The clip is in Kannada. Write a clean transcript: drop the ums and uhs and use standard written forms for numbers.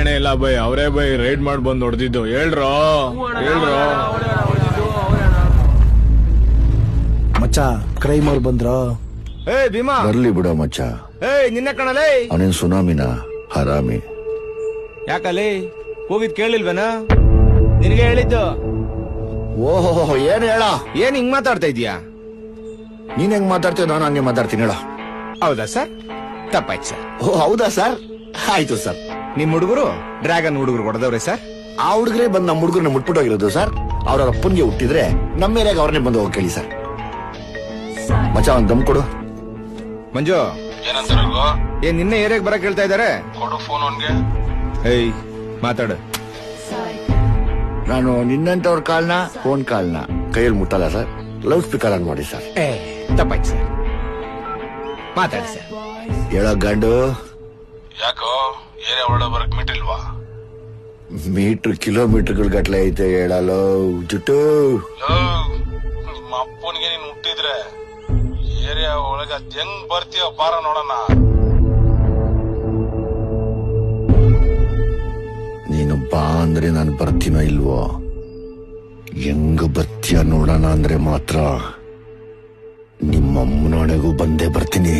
ರಾಯಣೆ ಇಲ್ಲ ಬೈ, ಅವರೇ ಬೈ ರೈಡ್ ಮಾಡಿ ಬಂದ್ ಹೊಡೆದಿದ್ದು. ಹೇಳ್ರೋ ಮಚ್ಚ ಕ್ರೈಮ್ ಅವ್ರು ಬಂದ್ರ? ಏ ಭೀಮಾ ಬರ್ಲಿ ಬಿಡ ಮಚ್ಚ. ನಿನ್ನೆ ಕಣಲೇ. ಅವನೇನ್ ಸುನಾಮಿನ ಹರಾಮಿ. ಯಾಕಲ್ಲಿ ಹೋಗಿದ್ ಕೇಳಿಲ್ವೇನ? ನಿನಗೆ ಹೇಳಿದ್ದು. ಓಹೋ ಏನ್ ಹೇಳ, ಏನ್ ಹಿಂಗ್ ಮಾತಾಡ್ತಾ ಇದೀಯಾ? ನೀನ್ ಹೆಂಗ್ ಮಾತಾಡ್ತೀಯ ನಾನು ಹಂಗೆ ಮಾತಾಡ್ತೀನಿ ಹೇಳ. ಹೌದಾ ಸರ್? ತಪ್ಪಾಯ್ತು ಸರ್. ಓ ಹೌದಾ ಸರ್, ಆಯ್ತು ಸರ್. ನಿಮ್ ಹುಡುಗರು ಡ್ರ್ಯಾಗನ್ ಹುಡುಗರು ಹೊಡೆದವ್ರೆ ಸರ್. ಆ ಹುಡುಗರೇ ಬಂದ್ ನಮ್ಮ ಹುಡುಗರನ್ನ ಮುಟ್ಬಿಟ್ಟೋಗಿರೋದು ಸರ್. ಅವ್ರ ಅಪ್ಪನ್ಗೆ ಹುಟ್ಟಿದ್ರೆ ನಮ್ಮ ಮೇಲೆ ಅವ್ರನ್ನೇ ಬಂದು ಹೋಗಿ ಕೇಳಿ ಸರ್. ಮಚ್ಚ ಒಂದ್ ದಮ್ ಕೊಡು. ಮಂಜು ಏನ್ ನಿನ್ನೆ ಏರಿಯಾಗ ಬರಕ್ ಹೇಳ್ತಾ ಇದಾರೆ? ಕೊಡು ಫೋನ್ ಅವನ್ಗೆ. ಏಯ್ ಮಾತಾಡು. ನಾನು ನಿನ್ನಂತವ್ರ ಕಾಲ್ನ ಫೋನ್ ಕಾಲ್ನ ಕೈಯಲ್ಲಿ ಮುಟ್ಟಲ್ಲ ಸರ್. ಲೌಡ್ ಸ್ಪೀಕರ್ ಆನ್ ಮಾಡಿ ಸರ್. ತಪ್ಪಾಯ್ತು ಸರ್, ಮಾತಾಡಿ ಸರ್. ಹೇಳೋ ಗಂಡು. ಯಾಕೋ ಏರಿಯಾ ಹೊರಡ ಬರಕ್ ಮೀಟಿಲ್ವಾ? ಮೀಟರ್ ಕಿಲೋಮೀಟರ್ಗಳ ಗಟ್ಲೆ ಐತೆ ಹೇಳಲು ಜುಟ್ಟು. ನಿಮ್ಮ ಅಪ್ಪನಿಗೆ ನೀನ್ ಹುಟ್ಟಿದ್ರೆ ಏರಿಯಾ ಒಳಗ ಹೆಂಗ್ ಬರ್ತೀಯ ಬಾರ ನೋಡೋಣ. ನೀನು ಬಾ ಅಂದ್ರೆ ನಾನು ಬರ್ತೀನೋ ಇಲ್ವೋ? ಹೆಂಗ ಬರ್ತೀಯ ನೋಡೋಣ ಅಂದ್ರೆ ಮಾತ್ರ ನಿಮ್ಮಮ್ಮನೊಳಗೂ ಬಂದೇ ಬರ್ತೀನಿ.